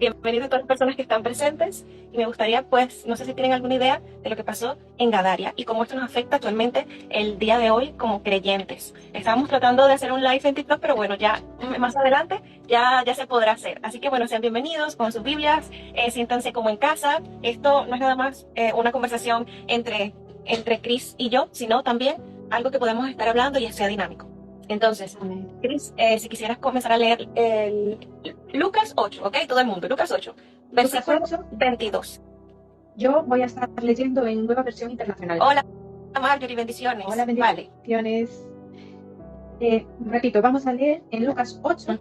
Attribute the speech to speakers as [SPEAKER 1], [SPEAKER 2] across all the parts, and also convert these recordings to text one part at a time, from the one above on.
[SPEAKER 1] bienvenidos a todas las personas que están presentes y me gustaría, pues, no sé si tienen alguna idea de lo que pasó en Gadaria y cómo esto nos afecta actualmente el día de hoy como creyentes. Estábamos tratando de hacer un live en TikTok, pero bueno, ya más adelante ya se podrá hacer. Así que bueno, sean bienvenidos con sus Biblias, siéntanse como en casa. Esto no es nada más una conversación entre Chris y yo, sino también algo que podemos estar hablando y sea dinámico. Entonces, Chris, si quisieras comenzar a leer Lucas 8, ¿ok? Todo el mundo, Lucas 8, versículo 22.
[SPEAKER 2] Yo voy a estar leyendo en Nueva Versión Internacional.
[SPEAKER 1] Hola, Marjorie, bendiciones.
[SPEAKER 2] Hola, bendiciones.
[SPEAKER 1] Vale.
[SPEAKER 2] Repito, vamos a leer en Lucas 8,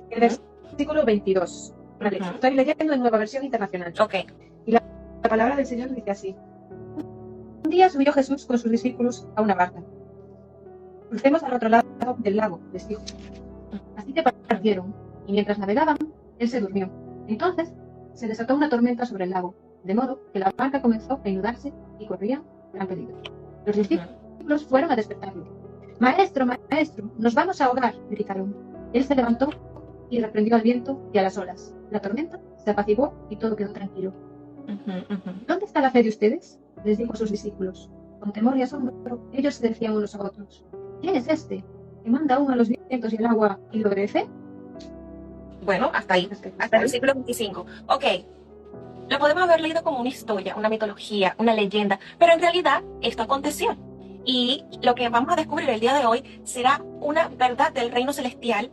[SPEAKER 2] el versículo 22. Vale, estoy leyendo en Nueva Versión Internacional.
[SPEAKER 1] Ok.
[SPEAKER 2] Y la palabra del Señor dice así. Un día subió Jesús con sus discípulos a una barca. Crucemos al otro lado del lago, les dijo. Así que partieron, y mientras navegaban, él se durmió. Entonces se desató una tormenta sobre el lago, de modo que la barca comenzó a inundarse y corría gran peligro. Los discípulos fueron a despertarlo. Maestro, maestro, nos vamos a ahogar, gritaron. Él se levantó y reprendió al viento y a las olas. La tormenta se apaciguó y todo quedó tranquilo. ¿Dónde está la fe de ustedes?, les dijo a sus discípulos. Con temor y asombro, ellos se decían unos a otros. ¿Quién es este que manda aún a los vientos y el agua y lo obedece?
[SPEAKER 1] Bueno, hasta ahí, hasta el versículo 25. Ok, lo podemos haber leído como una historia, una mitología, una leyenda, pero en realidad esto aconteció. Y lo que vamos a descubrir el día de hoy será una verdad del reino celestial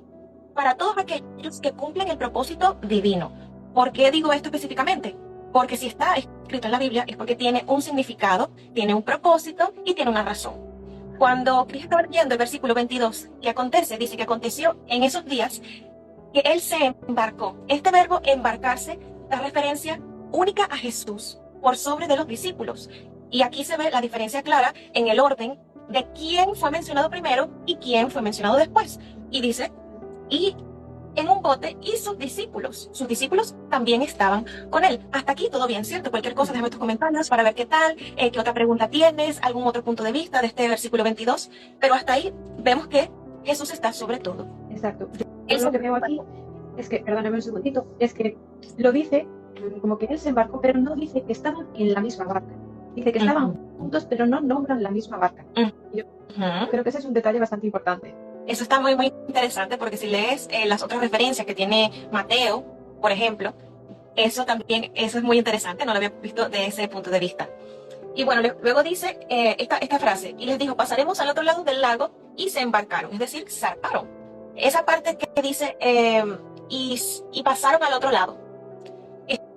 [SPEAKER 1] para todos aquellos que cumplen el propósito divino. ¿Por qué digo esto específicamente? Porque si está escrito en la Biblia es porque tiene un significado, tiene un propósito y tiene una razón. Cuando Cristo estaba leyendo el versículo 22, ¿qué acontece? Dice que aconteció en esos días que él se embarcó. Este verbo embarcarse da referencia única a Jesús por sobre de los discípulos. Y aquí se ve la diferencia clara en el orden de quién fue mencionado primero y quién fue mencionado después. Y dice, y en un bote y sus discípulos también estaban con él. Hasta aquí todo bien, ¿cierto? Cualquier cosa, déjame tus comentarios para ver qué tal, qué otra pregunta tienes, algún otro punto de vista de este versículo 22. Pero hasta ahí vemos que Jesús está sobre todo.
[SPEAKER 2] Exacto. Yo lo que veo aquí es que, perdóname un segundito, es que lo dice como que él se embarcó, pero no dice que estaban en la misma barca. Dice que estaban juntos, pero no nombran la misma barca. Yo creo que ese es un detalle bastante importante.
[SPEAKER 1] Eso está muy, muy interesante porque si lees las otras referencias que tiene Mateo, por ejemplo, eso es muy interesante, no lo había visto de ese punto de vista. Y bueno, luego dice esta frase, y les dijo, pasaremos al otro lado del lago, y se embarcaron, es decir, zarparon. Esa parte que dice, y pasaron al otro lado,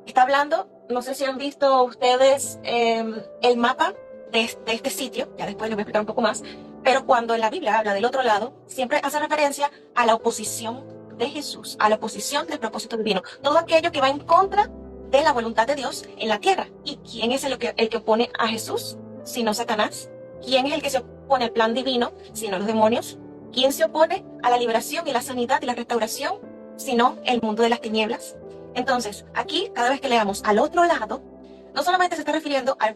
[SPEAKER 1] está hablando, no sé si han visto ustedes el mapa de este sitio, ya después les voy a explicar un poco más, pero cuando en la Biblia habla del otro lado, siempre hace referencia a la oposición de Jesús, a la oposición del propósito divino, todo aquello que va en contra de la voluntad de Dios en la tierra. ¿Y quién es el que opone a Jesús, sino Satanás? ¿Quién es el que se opone al plan divino, sino los demonios? ¿Quién se opone a la liberación y la sanidad y la restauración, sino el mundo de las tinieblas? Entonces, aquí, cada vez que leamos al otro lado, no solamente se está refiriendo a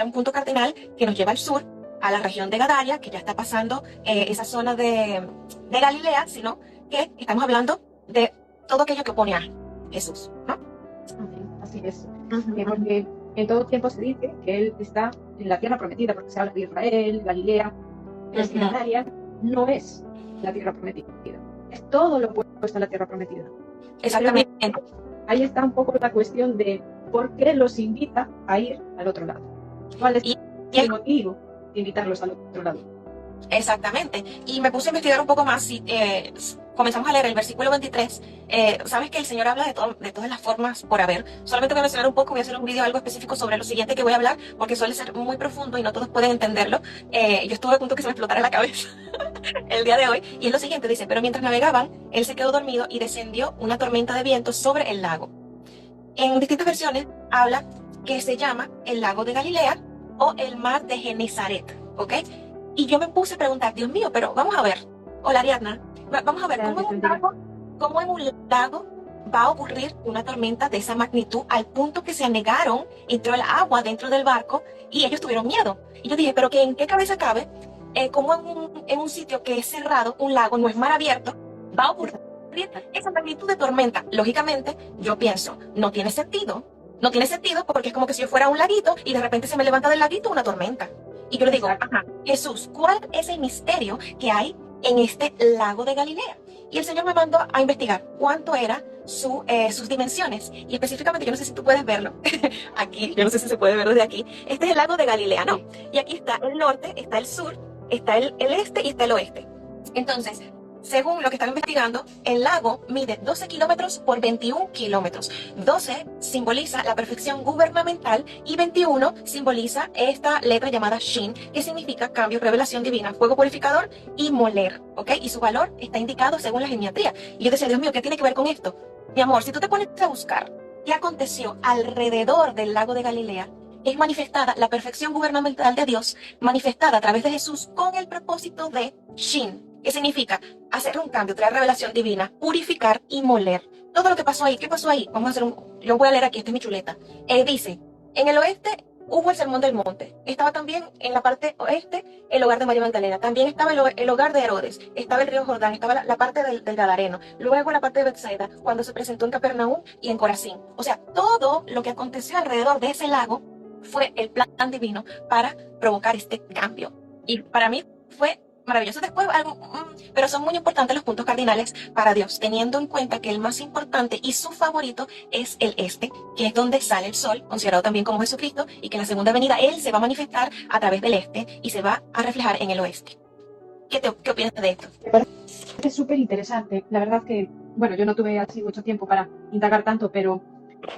[SPEAKER 1] un punto cardinal que nos lleva al sur, a la región de Gadaria, que ya está pasando esa zona de Galilea, sino que estamos hablando de todo aquello que opone a Jesús, ¿no?
[SPEAKER 2] Así es. Porque en todo tiempo se dice que él está en la tierra prometida, porque se habla de Israel, Galilea, pero es que Gadaria no es la tierra prometida, es todo lo opuesto a la tierra prometida.
[SPEAKER 1] Exactamente.
[SPEAKER 2] Pero ahí está un poco la cuestión de por qué los invita a ir al otro lado. ¿Cuál es el motivo de invitarlos al otro lado?
[SPEAKER 1] Exactamente. Y me puse a investigar un poco más y comenzamos a leer el versículo 23. Sabes que el Señor habla de todas las formas por haber. Solamente voy a mencionar un poco, voy a hacer un video algo específico sobre lo siguiente que voy a hablar, porque suele ser muy profundo y no todos pueden entenderlo. Yo estuve a punto que se me explotara la cabeza el día de hoy. Y es lo siguiente, dice, pero mientras navegaban, él se quedó dormido y descendió una tormenta de viento sobre el lago. En distintas versiones habla que se llama el lago de Galilea o el mar de Genezaret, ¿ok? Y yo me puse a preguntar, Dios mío, pero vamos a ver, hola Ariadna, vamos a ver, ¿cómo en un lago va a ocurrir una tormenta de esa magnitud al punto que se anegaron, entró el agua dentro del barco y ellos tuvieron miedo? Y yo dije, pero ¿en qué cabeza cabe? Como en un sitio que es cerrado, un lago, no es mar abierto, va a ocurrir esa magnitud de tormenta. Lógicamente, yo pienso, no tiene sentido. No tiene sentido porque es como que si yo fuera a un laguito y de repente se me levanta del laguito una tormenta. Y yo le digo, ajá, Jesús, ¿cuál es el misterio que hay en este lago de Galilea? Y el Señor me mandó a investigar cuánto era sus dimensiones. Y específicamente, yo no sé si tú puedes verlo aquí, yo no sé si se puede ver desde aquí. Este es el lago de Galilea, ¿no? Y aquí está el norte, está el sur, está el este y está el oeste. Entonces, según lo que están investigando, el lago mide 12 kilómetros por 21 kilómetros. 12 simboliza la perfección gubernamental y 21 simboliza esta letra llamada Shin, que significa cambio, revelación divina, fuego purificador y moler, ¿ok? Y su valor está indicado según la geometría. Y yo decía, Dios mío, ¿qué tiene que ver con esto? Mi amor, si tú te pones a buscar qué aconteció alrededor del lago de Galilea, es manifestada la perfección gubernamental de Dios, manifestada a través de Jesús con el propósito de Shin, que significa hacer un cambio, traer revelación divina, purificar y moler. Todo lo que pasó ahí, ¿qué pasó ahí? Vamos a hacer yo voy a leer aquí, esta es mi chuleta. Dice, en el oeste hubo el sermón del monte. Estaba también en la parte oeste el hogar de María Magdalena. También estaba el hogar de Herodes. Estaba el río Jordán. Estaba la parte del Gadareno. Luego la parte de Bethsaida, cuando se presentó en Capernaum y en Corazín. O sea, todo lo que aconteció alrededor de ese lago fue el plan divino para provocar este cambio. Y para mí fue maravilloso. Después, pero son muy importantes los puntos cardinales para Dios, teniendo en cuenta que el más importante y su favorito es el este, que es donde sale el sol, considerado también como Jesucristo, y que en la segunda venida Él se va a manifestar a través del este y se va a reflejar en el oeste. ¿Qué opinas de esto?
[SPEAKER 2] Me parece súper interesante. La verdad que, bueno, yo no tuve así mucho tiempo para indagar tanto, pero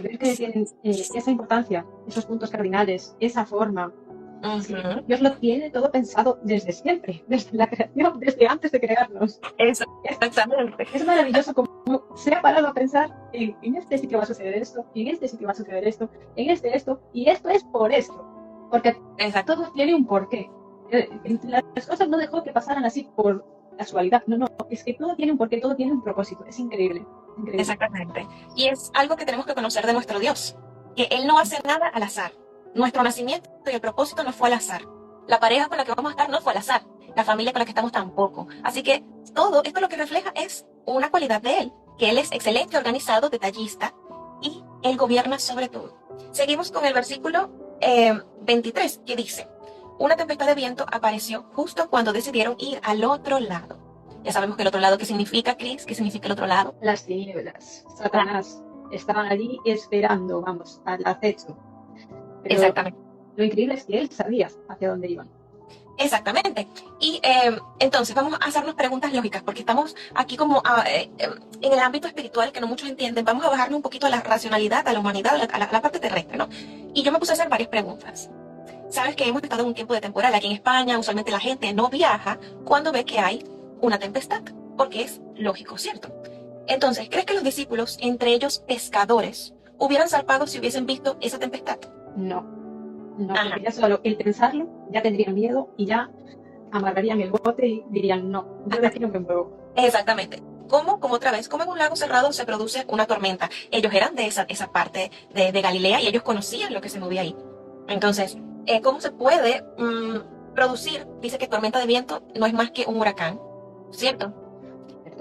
[SPEAKER 2] ver que tienen esa importancia, esos puntos cardinales, esa forma. Dios lo tiene todo pensado desde siempre, desde la creación, desde antes de crearnos.
[SPEAKER 1] Eso, exactamente.
[SPEAKER 2] Es maravilloso como se ha parado a pensar en este sitio va a suceder esto, en este sitio va a suceder esto, en esto, y esto es por esto. Porque todo tiene un porqué. Las cosas no dejó que pasaran así por casualidad, no, es que todo tiene un porqué, todo tiene un propósito, es increíble.
[SPEAKER 1] Exactamente. Y es algo que tenemos que conocer de nuestro Dios, que Él no hace nada al azar. Nuestro nacimiento y el propósito no fue al azar. La pareja con la que vamos a estar no fue al azar. La familia con la que estamos tampoco. Así que todo esto lo que refleja es una cualidad de Él, que Él es excelente, organizado, detallista y Él gobierna sobre todo. Seguimos con el versículo 23, que dice, una tempestad de viento apareció justo cuando decidieron ir al otro lado. Ya sabemos que el otro lado, ¿qué significa, Cris? ¿Qué significa el otro lado?
[SPEAKER 2] Las tinieblas. Satanás estaban allí esperando, vamos, al acecho. Pero
[SPEAKER 1] exactamente.
[SPEAKER 2] Lo increíble es que él sabía hacia dónde iban.
[SPEAKER 1] Exactamente. Y entonces vamos a hacernos preguntas lógicas, porque estamos aquí como en el ámbito espiritual que no muchos entienden. Vamos a bajarle un poquito a la racionalidad, a la humanidad, a la parte terrestre, ¿no? Y yo me puse a hacer varias preguntas. Sabes que hemos estado en un tiempo de temporal aquí en España. Usualmente la gente no viaja cuando ve que hay una tempestad, porque es lógico, ¿cierto? Entonces, ¿crees que los discípulos, entre ellos pescadores, hubieran zarpado si hubiesen visto esa tempestad?
[SPEAKER 2] No, porque ya solo el pensarlo, ya tendrían miedo y ya amarrarían el bote y dirían, no, yo de aquí no me muevo.
[SPEAKER 1] Exactamente. Como otra vez, como en un lago cerrado se produce una tormenta. Ellos eran de esa parte de Galilea y ellos conocían lo que se movía ahí. Entonces, ¿cómo se puede producir? Dice que tormenta de viento no es más que un huracán, ¿cierto?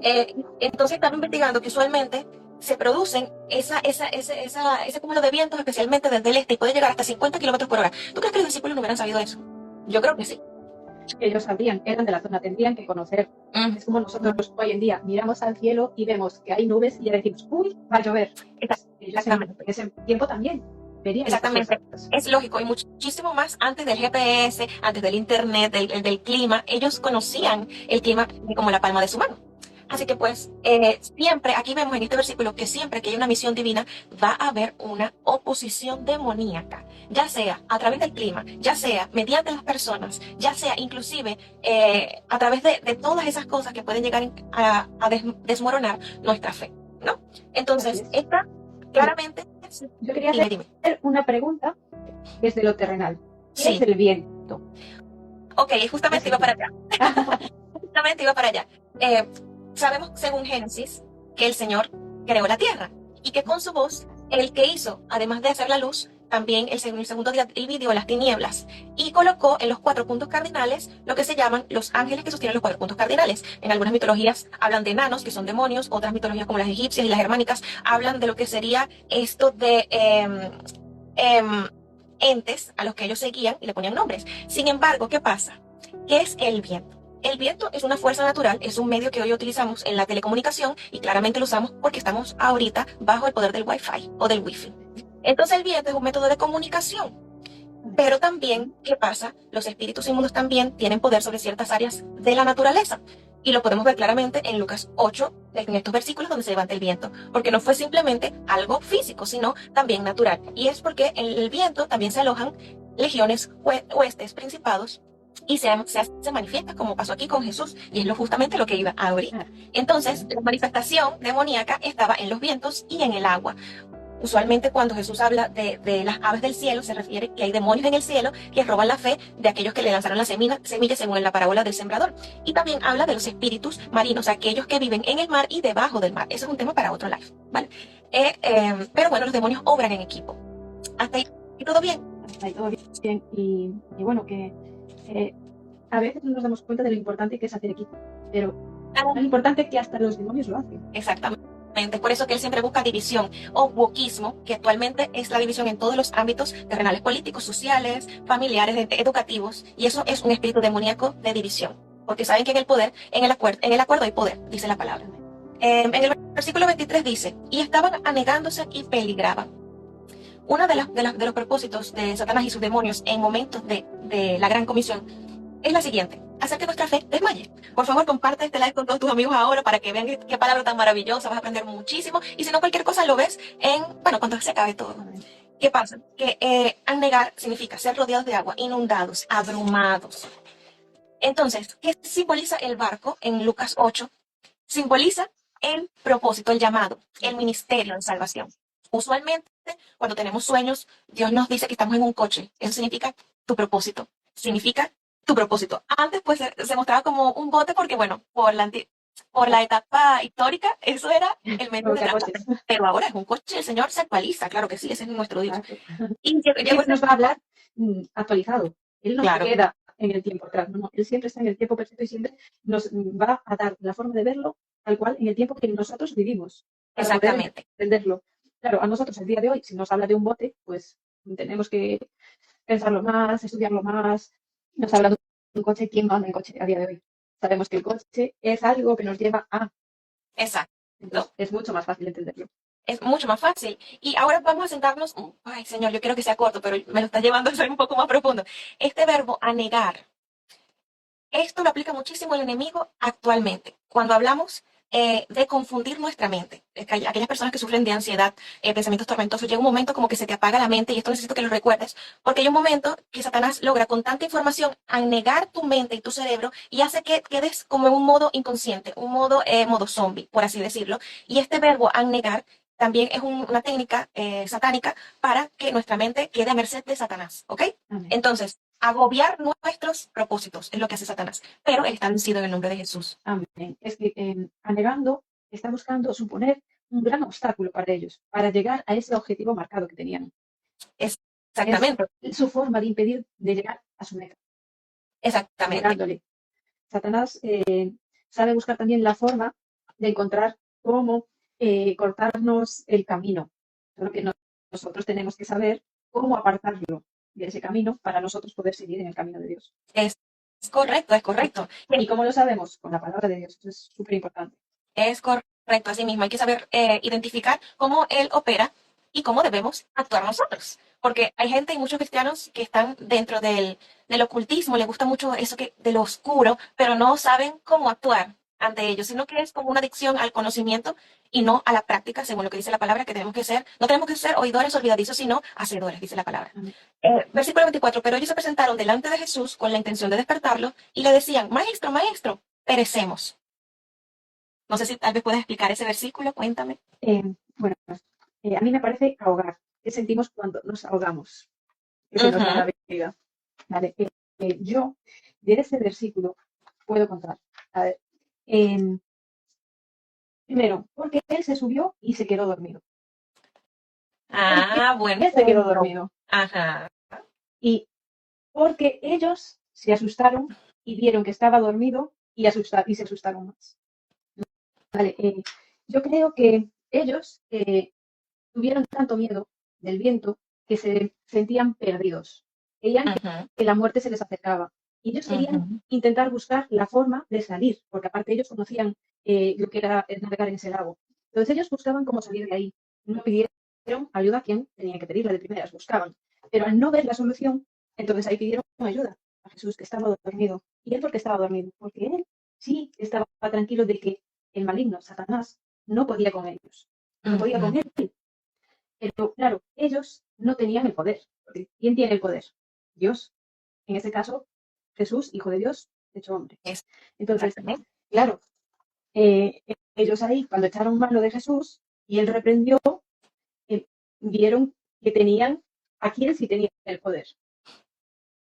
[SPEAKER 1] Entonces estaba investigando que usualmente se producen ese cúmulo de vientos, especialmente desde el este, y puede llegar hasta 50 kilómetros por hora. ¿Tú crees que los discípulos no hubieran sabido eso? Yo creo que sí.
[SPEAKER 2] Ellos sabían, eran de la zona, tendrían que conocer. Es como nosotros hoy en día miramos al cielo y vemos que hay nubes y ya decimos, uy, va a llover. Exactamente. Ese tiempo también verían.
[SPEAKER 1] Exactamente. Es lógico, y muchísimo más antes del GPS, antes del internet, del clima. Ellos conocían el clima como la palma de su mano. Así que pues siempre, aquí vemos en este versículo que siempre que hay una misión divina va a haber una oposición demoníaca, ya sea a través del clima, ya sea mediante las personas, ya sea inclusive a través de todas esas cosas que pueden llegar a desmoronar nuestra fe, ¿no? Entonces, esta claramente...
[SPEAKER 2] Yo quería hacer una pregunta desde lo terrenal. ¿Qué es el viento?
[SPEAKER 1] Ok, justamente iba para allá. Sabemos, según Génesis, que el Señor creó la tierra y que con su voz, el que hizo, además de hacer la luz, también el segundo día dividió las tinieblas y colocó en los 4 puntos cardinales lo que se llaman los ángeles que sostienen los 4 puntos cardinales. En algunas mitologías hablan de enanos, que son demonios, otras mitologías como las egipcias y las germánicas hablan de lo que sería esto de entes a los que ellos seguían y le ponían nombres. Sin embargo, ¿qué pasa? ¿Qué es el viento? El viento es una fuerza natural, es un medio que hoy utilizamos en la telecomunicación y claramente lo usamos porque estamos ahorita bajo el poder del Wi-Fi o del Wi-Fi. Entonces el viento es un método de comunicación. Pero también, ¿qué pasa? Los espíritus inmundos también tienen poder sobre ciertas áreas de la naturaleza. Y lo podemos ver claramente en Lucas 8, en estos versículos donde se levanta el viento. Porque no fue simplemente algo físico, sino también natural. Y es porque en el viento también se alojan legiones, huestes, principados, y se manifiesta como pasó aquí con Jesús. Y es justamente lo que iba a abrir. Entonces, la manifestación demoníaca estaba en los vientos y en el agua. Usualmente cuando Jesús habla de las aves del cielo, se refiere que hay demonios en el cielo que roban la fe de aquellos que le lanzaron la semilla según en la parábola del sembrador. Y también habla de los espíritus marinos, aquellos que viven en el mar y debajo del mar. Eso es un tema para otro live, ¿vale? Pero bueno, los demonios obran en equipo. Hasta ahí todo bien.
[SPEAKER 2] Hasta ahí todo bien. Y bueno, que a veces no nos damos cuenta de lo importante que es hacer equipo, pero tan importante que hasta los demonios lo hacen.
[SPEAKER 1] Exactamente. Por eso que él siempre busca división o wokismo, que actualmente es la división en todos los ámbitos terrenales, políticos, sociales, familiares, educativos, y eso es un espíritu demoníaco de división, porque saben que en el poder, en el acuerdo hay poder, dice la palabra. En el versículo 23 dice, y estaban anegándose y peligraban. Uno de los propósitos de Satanás y sus demonios en momentos de la gran comisión es la siguiente: hacer que nuestra fe desmaye. Por favor, comparte este live con todos tus amigos ahora para que vean qué palabra tan maravillosa, vas a aprender muchísimo. Y si no, cualquier cosa lo ves cuando se acabe todo. ¿Qué pasa? Que anegar significa ser rodeados de agua, inundados, abrumados. Entonces, ¿qué simboliza el barco en Lucas 8? Simboliza el propósito, el llamado, el ministerio de salvación. Usualmente, cuando tenemos sueños, Dios nos dice que estamos en un coche. Eso significa tu propósito. Significa tu propósito. Antes, pues, se mostraba como un bote porque, bueno, por la etapa histórica, eso era el medio de transporte. Pero ahora es un coche, el Señor se actualiza, claro que sí, ese es nuestro Dios.
[SPEAKER 2] Y siempre nos va a hablar actualizado. Él no se queda en el tiempo atrás, no, él siempre está en el tiempo perfecto y siempre nos va a dar la forma de verlo tal cual en el tiempo que nosotros vivimos.
[SPEAKER 1] Exactamente.
[SPEAKER 2] Entenderlo. Claro, a nosotros el día de hoy, si nos habla de un bote, pues tenemos que pensarlo más, estudiarlo más. Nos habla de un coche, ¿quién manda en coche a día de hoy? Sabemos que el coche es algo que nos lleva a.
[SPEAKER 1] Exacto.
[SPEAKER 2] Entonces, es mucho más fácil entenderlo.
[SPEAKER 1] Es mucho más fácil. Y ahora vamos a sentarnos. Ay, Señor, yo quiero que sea corto, pero me lo está llevando a ser un poco más profundo. Este verbo anegar, esto lo aplica muchísimo el enemigo actualmente. Cuando hablamos de confundir nuestra mente, aquellas personas que sufren de ansiedad, pensamientos tormentosos, llega un momento como que se te apaga la mente, y esto necesito que lo recuerdes, porque hay un momento que Satanás logra con tanta información anegar tu mente y tu cerebro y hace que quedes como en un modo inconsciente, un modo zombie, por así decirlo. Y este verbo anegar también es una técnica satánica para que nuestra mente quede a merced de Satanás, ¿ok?
[SPEAKER 2] Amén.
[SPEAKER 1] Entonces, agobiar nuestros propósitos es lo que hace Satanás, pero él está vencido en el nombre de Jesús.
[SPEAKER 2] Amén. Es que anegando está buscando suponer un gran obstáculo para ellos, para llegar a ese objetivo marcado que tenían.
[SPEAKER 1] Exactamente.
[SPEAKER 2] Es su forma de impedir de llegar a su meta.
[SPEAKER 1] Exactamente.
[SPEAKER 2] Negándole. Satanás sabe buscar también la forma de encontrar cómo cortarnos el camino. Solo que nosotros tenemos que saber cómo apartarlo de ese camino para nosotros poder seguir en el camino de Dios.
[SPEAKER 1] Es correcto, es correcto.
[SPEAKER 2] ¿Y cómo lo sabemos? Con la palabra de Dios. Eso es súper importante.
[SPEAKER 1] Es correcto, así mismo. Hay que saber identificar cómo Él opera y cómo debemos actuar nosotros. Porque hay gente y muchos cristianos que están dentro del ocultismo, les gusta mucho eso de lo oscuro, pero no saben cómo actuar ante ellos, sino que es como una adicción al conocimiento y no a la práctica, según lo que dice la palabra, que tenemos que ser, no tenemos que ser oidores olvidadizos, sino hacedores, dice la palabra. Versículo 24, pero ellos se presentaron delante de Jesús con la intención de despertarlo y le decían, maestro, maestro, perecemos. No sé si tal vez puedes explicar ese versículo, cuéntame.
[SPEAKER 2] Bueno, a mí me parece ahogar. ¿Qué sentimos cuando nos ahogamos? Que se nos va la vida. Vale. Yo, de ese versículo, puedo contar. A ver. Primero, porque él se subió y se quedó dormido.
[SPEAKER 1] Bueno.
[SPEAKER 2] Él se quedó dormido.
[SPEAKER 1] Ajá.
[SPEAKER 2] Y porque ellos se asustaron y vieron que estaba dormido y se asustaron más. Vale, yo creo que ellos tuvieron tanto miedo del viento que se sentían perdidos. Veían
[SPEAKER 1] Ujú,
[SPEAKER 2] que la muerte se les acercaba. Y ellos querían
[SPEAKER 1] ujú,
[SPEAKER 2] intentar buscar la forma de salir, porque aparte ellos conocían lo que era navegar en ese lago. Entonces ellos buscaban cómo salir de ahí. No pidieron ayuda a quien tenían que pedirla de primeras, buscaban. Pero al no ver la solución, entonces ahí pidieron ayuda a Jesús, que estaba dormido. ¿Y él por qué estaba dormido? Porque él sí estaba tranquilo de que el maligno, Satanás, no podía con ellos. No podía con
[SPEAKER 1] ujú.
[SPEAKER 2] él. Pero claro, ellos no tenían el poder. Porque ¿quién tiene el poder? Dios. En este caso, Jesús, hijo de Dios, hecho hombre. Entonces,
[SPEAKER 1] Exactamente.
[SPEAKER 2] claro, eh, ellos ahí, cuando echaron mano de Jesús y él reprendió, eh, vieron que tenían a quién sí tenía el poder,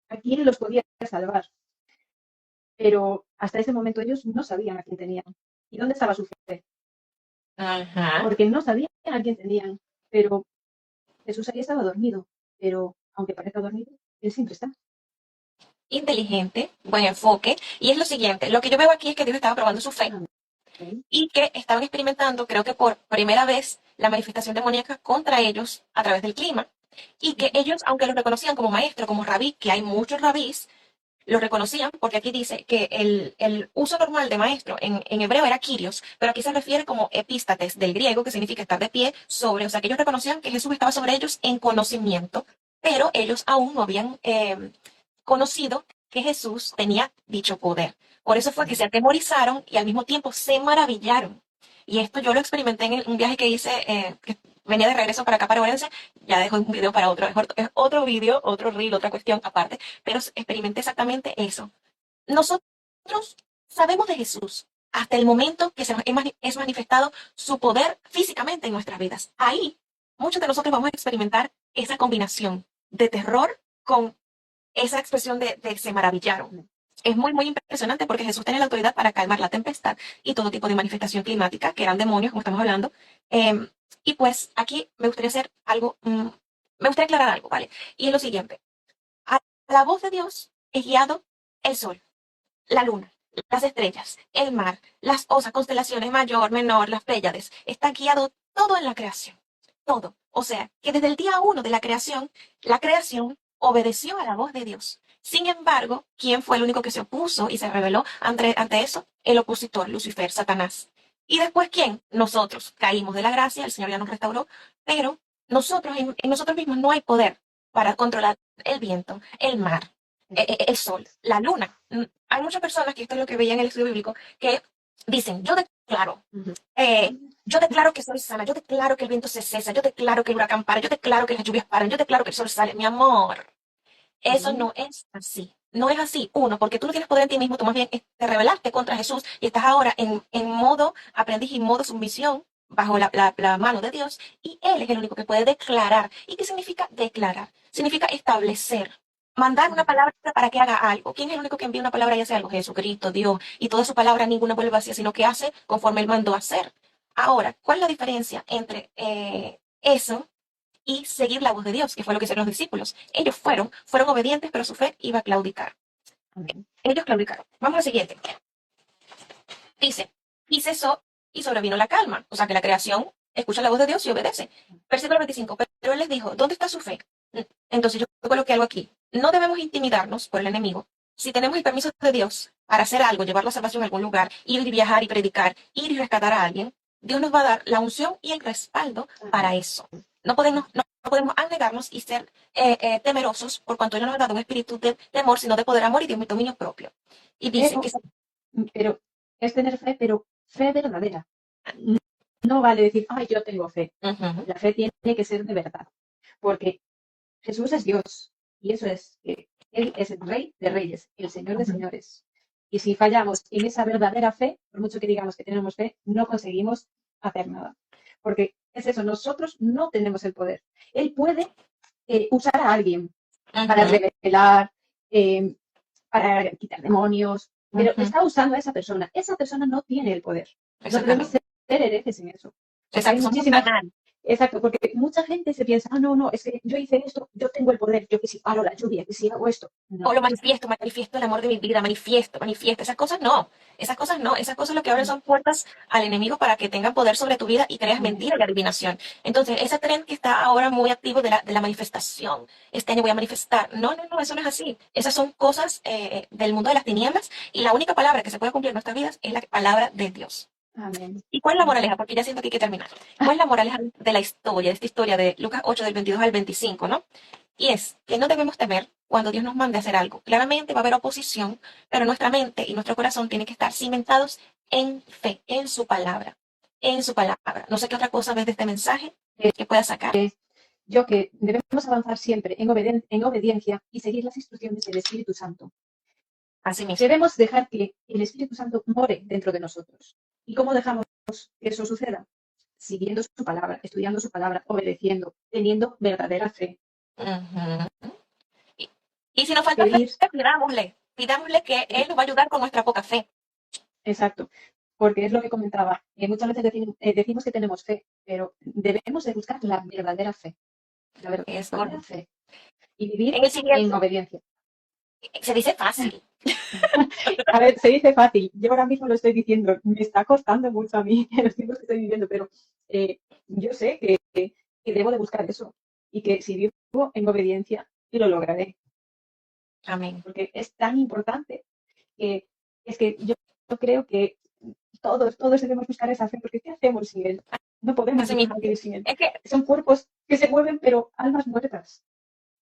[SPEAKER 2] a quién los podía salvar. Pero hasta ese momento ellos no sabían a quién tenían. ¿Y dónde estaba su fe?
[SPEAKER 1] Ajá.
[SPEAKER 2] Porque no sabían a quién tenían. Pero Jesús ahí estaba dormido. Pero aunque parezca dormido, él siempre está.
[SPEAKER 1] Inteligente, buen enfoque. Y es lo siguiente, lo que yo veo aquí es que Dios estaba probando su fe
[SPEAKER 2] Amén.
[SPEAKER 1] y que estaban experimentando, creo que por primera vez, la manifestación demoníaca contra ellos a través del clima. Y que
[SPEAKER 2] Ujú.
[SPEAKER 1] ellos, aunque los reconocían como maestro, como rabí, que hay muchos rabís, lo reconocían porque aquí dice que el uso normal de maestro en hebreo era kyrios, pero aquí se refiere como epístates del griego, que significa estar de pie sobre, o sea, que ellos reconocían que Jesús estaba sobre ellos en conocimiento, pero ellos aún no habían conocido que Jesús tenía dicho poder. Por eso fue que se atemorizaron y al mismo tiempo se maravillaron. Y esto yo lo experimenté en un viaje que hice, que venía de regreso para acá, para Valencia. Ya dejo un video para otro, es otro video, otro reel, otra cuestión aparte, pero experimenté exactamente eso. Nosotros sabemos de Jesús hasta el momento que es manifestado su poder físicamente en nuestras vidas. Ahí muchos de nosotros vamos a experimentar esa combinación de terror con esa expresión de se maravillaron. Es muy, muy impresionante porque Jesús tiene la autoridad para calmar la tempestad y todo tipo de manifestación climática, que eran demonios, como estamos hablando. Y pues aquí me gustaría hacer algo, me gustaría aclarar algo, ¿vale? Y es lo siguiente. A la voz de Dios es guiado el sol, la luna, las estrellas, el mar, las osas, constelaciones mayor, menor, las Pléyades. Está guiado todo en la creación. Todo. O sea, que desde el día uno de la creación obedeció a la voz de Dios. Sin embargo, ¿quién fue el único que se opuso y se rebeló ante eso? El opositor, Lucifer, Satanás. ¿Y después quién? Nosotros. Caímos de la gracia, el Señor ya nos restauró, pero nosotros, en nosotros mismos no hay poder para controlar el viento, el mar, el sol, la luna. Hay muchas personas, que esto es lo que veía en el estudio bíblico, que dicen,
[SPEAKER 2] Ujú.
[SPEAKER 1] yo declaro que soy sana, yo declaro que el viento se cesa, yo declaro que el huracán para, yo declaro que las lluvias paran, yo declaro que el sol sale. Mi amor, eso
[SPEAKER 2] Ujú.
[SPEAKER 1] no es así. No es así, uno, porque tú no tienes poder en ti mismo, tú más bien te rebelaste contra Jesús y estás ahora en modo aprendiz y modo sumisión bajo la mano de Dios, y Él es el único que puede declarar. ¿Y qué significa declarar? Significa establecer, mandar una palabra para que haga algo. ¿Quién es el único que envía una palabra y hace algo? Jesucristo, Dios, y toda su palabra ninguna vuelve vacía, sino que hace conforme Él mandó a hacer. Ahora, ¿cuál es la diferencia entre eso y seguir la voz de Dios, que fue lo que hicieron los discípulos? Ellos fueron obedientes, pero su fe iba a claudicar.
[SPEAKER 2] Amén.
[SPEAKER 1] Ellos claudicaron. Vamos al siguiente. Dice, y cesó y sobrevino la calma. O sea que la creación escucha la voz de Dios y obedece. Versículo 25. Pero él les dijo, ¿dónde está su fe? Entonces yo coloqué algo aquí. No debemos intimidarnos por el enemigo. Si tenemos el permiso de Dios para hacer algo, llevar la salvación a algún lugar, ir y viajar y predicar, ir y rescatar a alguien, Dios nos va a dar la unción y el respaldo para eso. No podemos anegarnos y ser temerosos, por cuanto Él no nos ha dado un espíritu de temor, sino de poder, amor y de dominio propio. Y dice que
[SPEAKER 2] Pero, pero es tener fe, pero fe verdadera. No vale decir, ay, yo tengo fe.
[SPEAKER 1] ujú,
[SPEAKER 2] La fe tiene que ser de verdad. Porque Jesús es Dios. Y eso es que Él es el Rey de Reyes, el Señor de Señores. Y si fallamos en esa verdadera fe, por mucho que digamos que tenemos fe, no conseguimos hacer nada. Porque es eso, nosotros no tenemos el poder. Él puede usar a alguien para
[SPEAKER 1] ujú,
[SPEAKER 2] revelar, eh, para quitar demonios, pero
[SPEAKER 1] ujú.
[SPEAKER 2] está usando a esa persona. Esa persona no tiene el poder. No debemos
[SPEAKER 1] Exactamente.
[SPEAKER 2] ser herejes en eso. Porque hay
[SPEAKER 1] Exacto, somos un
[SPEAKER 2] muchísimas,
[SPEAKER 1] canal.
[SPEAKER 2] Exacto, porque mucha gente se piensa, ah, no, no, es que yo hice esto, yo tengo el poder, yo que si paro la lluvia, que si hago esto.
[SPEAKER 1] O
[SPEAKER 2] No,
[SPEAKER 1] lo manifiesto, manifiesto el amor de mi vida, manifiesto, manifiesto. Esas cosas no. Esas cosas no. Esas cosas lo que abren son puertas al enemigo para que tengan poder sobre tu vida y creas mentira y adivinación. Entonces, ese tren que está ahora muy activo de la manifestación, este año voy a manifestar. No, no, no, eso no es así. Esas son cosas del mundo de las tinieblas y la única palabra que se puede cumplir en nuestras vidas es la palabra de Dios.
[SPEAKER 2] amén.
[SPEAKER 1] ¿Y cuál es la moraleja? Porque ya siento que hay que terminar. ¿Cuál es la moraleja de la historia, de esta historia de Lucas 8, del 22 al 25, ¿no? Y es que no debemos temer cuando Dios nos mande a hacer algo. Claramente va a haber oposición, pero nuestra mente y nuestro corazón tienen que estar cimentados en fe, en su palabra, en su palabra. No sé qué otra cosa ves de este mensaje que pueda sacar.
[SPEAKER 2] Yo que debemos avanzar siempre en obediencia y seguir las instrucciones del Espíritu Santo.
[SPEAKER 1] Así mismo.
[SPEAKER 2] Debemos dejar que el Espíritu Santo more dentro de nosotros. ¿Y cómo dejamos que eso suceda? Siguiendo su palabra, estudiando su palabra, obedeciendo, teniendo verdadera fe.
[SPEAKER 1] Ujú. Y, y si nos falta fe,
[SPEAKER 2] Pedir,
[SPEAKER 1] pidámosle que Él nos va a ayudar con nuestra poca fe.
[SPEAKER 2] exacto, porque es lo que comentaba. Muchas veces decimos que tenemos fe, pero debemos de buscar la verdadera fe, la
[SPEAKER 1] Es
[SPEAKER 2] verdadera
[SPEAKER 1] correcto.
[SPEAKER 2] fe y vivir
[SPEAKER 1] En el
[SPEAKER 2] en
[SPEAKER 1] siguiente,
[SPEAKER 2] obediencia.
[SPEAKER 1] se dice fácil.
[SPEAKER 2] A ver, se dice fácil. Yo ahora mismo lo estoy diciendo. Me está costando mucho a mí en los tiempos que estoy viviendo, pero yo sé que debo de buscar eso y que si vivo en obediencia, lo lograré,
[SPEAKER 1] Amén.
[SPEAKER 2] porque es tan importante que es que yo creo que todos debemos buscar esa fe, porque ¿qué hacemos sin él? No podemos
[SPEAKER 1] Así mismo.
[SPEAKER 2] vivir sin él.
[SPEAKER 1] Es que
[SPEAKER 2] Son cuerpos que se mueven, pero almas muertas.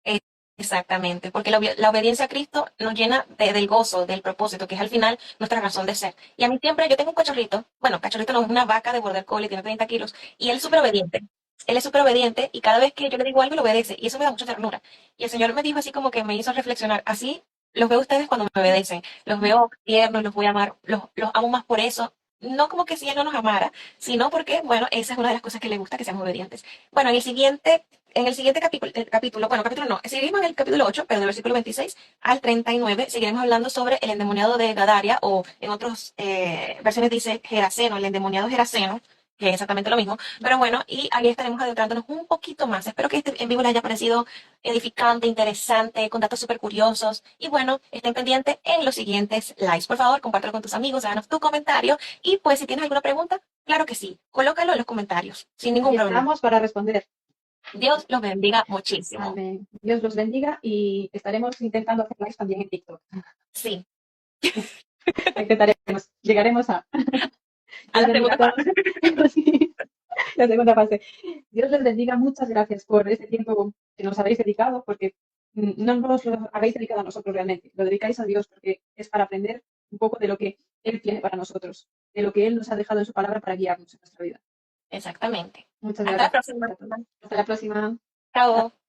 [SPEAKER 1] Eh, Exactamente, porque la obediencia a Cristo nos llena del gozo, del propósito, que es al final nuestra razón de ser. Y a mí siempre, yo tengo un cachorrito, bueno, cachorrito no es una vaca de border collie, tiene 30 kilos, y él es súper obediente. Él es súper obediente y cada vez que yo le digo algo, lo obedece. Y eso me da mucha ternura. Y el Señor me dijo así como que me hizo reflexionar. Así los veo ustedes cuando me obedecen. Los veo tiernos, los voy a amar, los amo más por eso. No como que si Él no nos amara, sino porque, bueno, esa es una de las cosas que le gusta, que seamos obedientes. Bueno, en el siguiente capítulo, bueno, capítulo no, seguimos en el capítulo 8, pero del versículo 26 al 39, seguiremos hablando sobre el endemoniado de Gadaria, o en otras versiones dice Geraseno, el endemoniado Geraseno, que es exactamente lo mismo. Pero bueno, y ahí estaremos adentrándonos un poquito más. Espero que este en vivo les haya parecido edificante, interesante, con datos súper curiosos. Y bueno, estén pendientes en los siguientes lives. Por favor, compártelo con tus amigos, déjanos tu comentario. Y pues si tienes alguna pregunta, claro que sí, colócalo en los comentarios, sin ningún
[SPEAKER 2] Ahí
[SPEAKER 1] problema.
[SPEAKER 2] estamos para responder.
[SPEAKER 1] Dios los bendiga muchísimo.
[SPEAKER 2] Amén. Dios los bendiga y estaremos intentando hacer lives también en TikTok.
[SPEAKER 1] Sí,
[SPEAKER 2] Intentaremos, llegaremos a.
[SPEAKER 1] a
[SPEAKER 2] Dios
[SPEAKER 1] la
[SPEAKER 2] bendiga
[SPEAKER 1] segunda
[SPEAKER 2] a todos.
[SPEAKER 1] parte.
[SPEAKER 2] Sí, la segunda fase. Dios les bendiga. Muchas gracias por este tiempo que nos habéis dedicado, porque no nos lo habéis dedicado a nosotros realmente. Lo dedicáis a Dios porque es para aprender un poco de lo que Él tiene para nosotros, de lo que Él nos ha dejado en su palabra para guiarnos en nuestra vida.
[SPEAKER 1] Exactamente.
[SPEAKER 2] Muchas
[SPEAKER 1] Hasta la
[SPEAKER 2] gracias
[SPEAKER 1] próxima.
[SPEAKER 2] a todos. Hasta la próxima.
[SPEAKER 1] Chao.